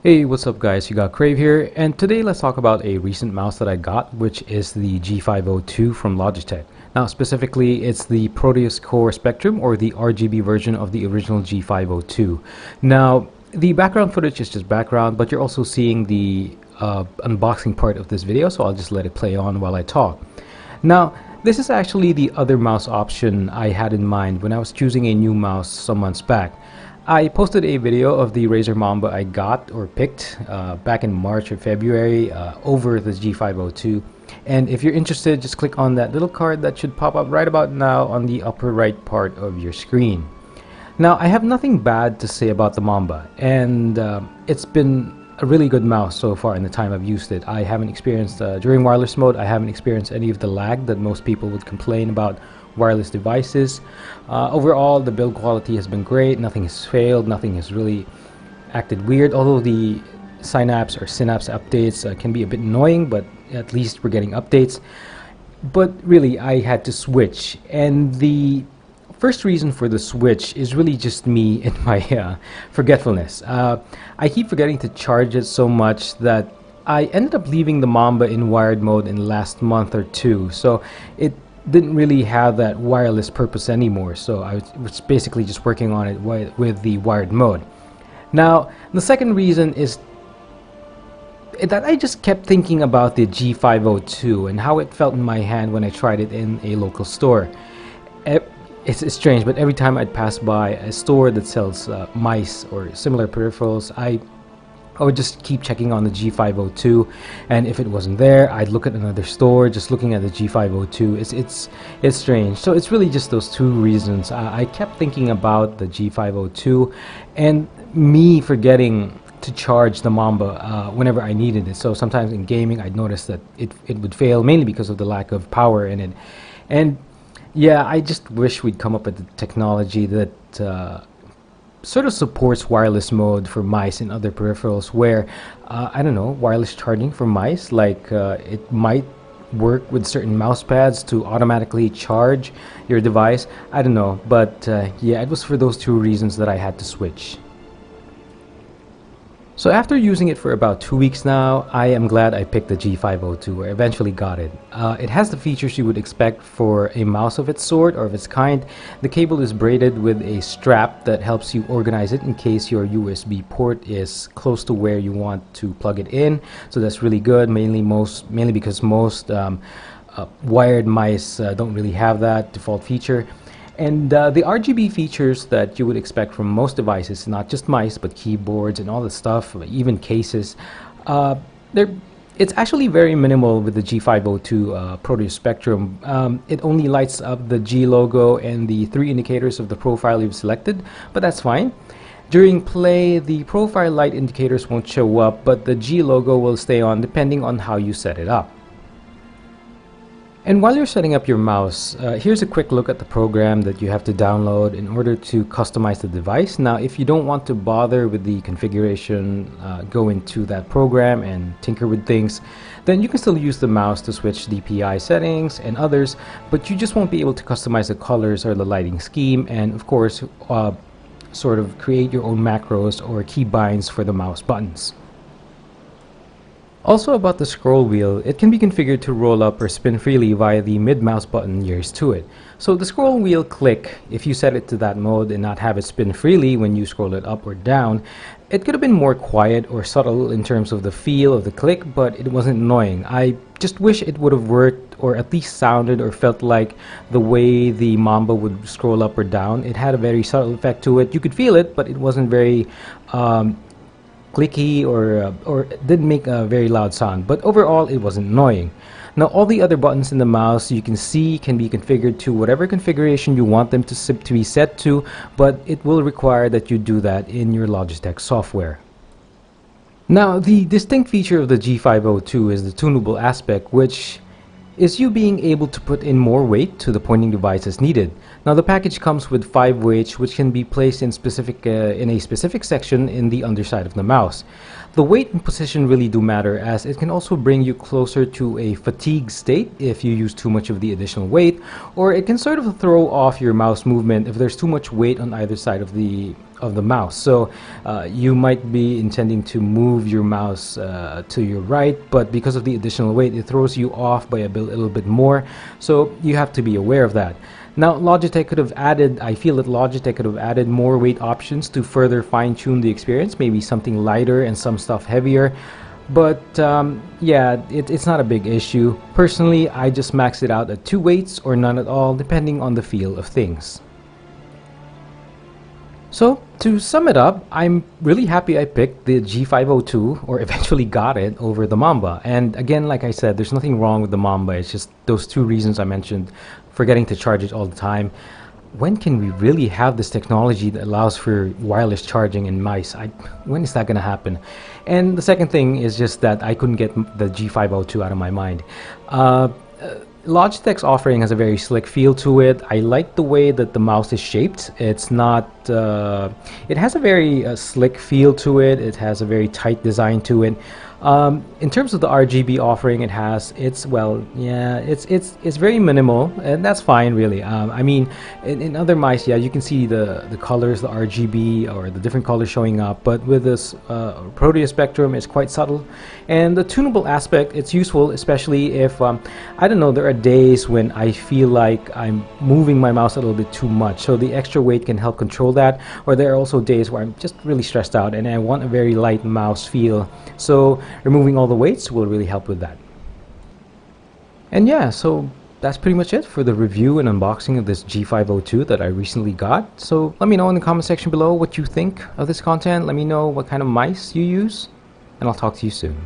Hey, what's up guys? You got Crave here, and today let's talk about a recent mouse that I got, which is the G502 from Logitech. Now specifically, it's the Proteus Core Spectrum, or the RGB version of the original G502. Now, the background footage is just background, but you're also seeing the unboxing part of this video, so I'll just let it play on while I talk. Now, this is actually the other mouse option I had in mind when I was choosing a new mouse some months back. I posted a video of the Razer Mamba I got or picked back in March or February over the G502, and if you're interested, just click on that little card that should pop up right about now on the upper right part of your screen. Now, I have nothing bad to say about the Mamba, and it's been a really good mouse so far in the time I've used it. I haven't experienced, during wireless mode, I haven't experienced any of the lag that most people would complain about wireless devices. Overall, the build quality has been great. Nothing has failed. Nothing has really acted weird, although the synapse updates can be a bit annoying, but at least we're getting updates. But really, I had to switch, and the first reason for the switch is really just me and my forgetfulness. I keep forgetting to charge it so much that I ended up leaving the Mamba in wired mode in the last month or two, so it didn't really have that wireless purpose anymore, so I was basically just working on it with the wired mode. Now, the second reason is that I just kept thinking about the G502 and how it felt in my hand when I tried it in a local store. It's strange, but every time I'd pass by a store that sells mice or similar peripherals, I would just keep checking on the G502, and if it wasn't there, I'd look at another store just looking at the G502. It's strange. So it's really just those two reasons. I kept thinking about the G502 and me forgetting to charge the Mamba whenever I needed it. So sometimes in gaming, I'd notice that it would fail, mainly because of the lack of power in it. And yeah, I just wish we'd come up with the technology that sort of supports wireless mode for mice and other peripherals where, I don't know, wireless charging for mice, like it might work with certain mouse pads to automatically charge your device. I don't know, but yeah, it was for those two reasons that I had to switch. So after using it for about 2 weeks now, I am glad I picked the G502, or eventually got it. It has the features you would expect for a mouse of its sort or of its kind. The cable is braided with a strap that helps you organize it in case your USB port is close to where you want to plug it in. So that's really good, mainly because most wired mice don't really have that default feature. And the RGB features that you would expect from most devices, not just mice, but keyboards and all the stuff, even cases, it's actually very minimal with the G502 Proteus Spectrum. It only lights up the G logo and the 3 indicators of the profile you've selected, but that's fine. During play, the profile light indicators won't show up, but the G logo will stay on depending on how you set it up. And while you're setting up your mouse, here's a quick look at the program that you have to download in order to customize the device. Now, if you don't want to bother with the configuration, go into that program and tinker with things, then you can still use the mouse to switch DPI settings and others, but you just won't be able to customize the colors or the lighting scheme, and of course, sort of create your own macros or keybinds for the mouse buttons. Also about the scroll wheel, it can be configured to roll up or spin freely via the mid-mouse button nearest to it. So the scroll wheel click, if you set it to that mode and not have it spin freely when you scroll it up or down, it could have been more quiet or subtle in terms of the feel of the click, but it wasn't annoying. I just wish it would have worked or at least sounded or felt like the way the Mamba would scroll up or down. It had a very subtle effect to it. You could feel it, but it wasn't very clicky or didn't make a very loud sound, but overall it wasn't annoying. Now, all the other buttons in the mouse you can see can be configured to whatever configuration you want them to be set to, but it will require that you do that in your Logitech software. Now, the distinct feature of the G502 is the tunable aspect, which is you being able to put in more weight to the pointing device as needed. Now, the package comes with 5 weights which can be placed in a specific section in the underside of the mouse. The weight and position really do matter, as it can also bring you closer to a fatigue state if you use too much of the additional weight, or it can sort of throw off your mouse movement if there's too much weight on either side of the of the mouse. So you might be intending to move your mouse to your right, but because of the additional weight, it throws you off by a little bit more. So you have to be aware of that. Now, Logitech could have added, I feel that Logitech could have added more weight options to further fine-tune the experience, maybe something lighter and some stuff heavier. But yeah, it's not a big issue. Personally, I just maxed it out at 2 weights or none at all, depending on the feel of things. So, to sum it up, I'm really happy I picked the G502, or eventually got it, over the Mamba. And again, like I said, there's nothing wrong with the Mamba. It's just those 2 reasons I mentioned, forgetting to charge it all the time. When can we really have this technology that allows for wireless charging in mice? When is that going to happen? And the second thing is just that I couldn't get the G502 out of my mind. Logitech's offering has a very slick feel to it. I like the way that the mouse is shaped. It's not, it has a very slick feel to it. It has a very tight design to it. In terms of the RGB offering, it has, it's very minimal, and that's fine, really. I mean, in other mice, yeah, you can see the colors, the RGB, or the different colors showing up, but with this Proteus Spectrum, it's quite subtle. And the tunable aspect, it's useful, especially if, I don't know, there are days when I feel like I'm moving my mouse a little bit too much, so the extra weight can help control that. Or there are also days where I'm just really stressed out and I want a very light mouse feel. So removing all the weights will really help with that. And yeah, so that's pretty much it for the review and unboxing of this G502 that I recently got. So let me know in the comment section below what you think of this content. Let me know what kind of mice you use, and I'll talk to you soon.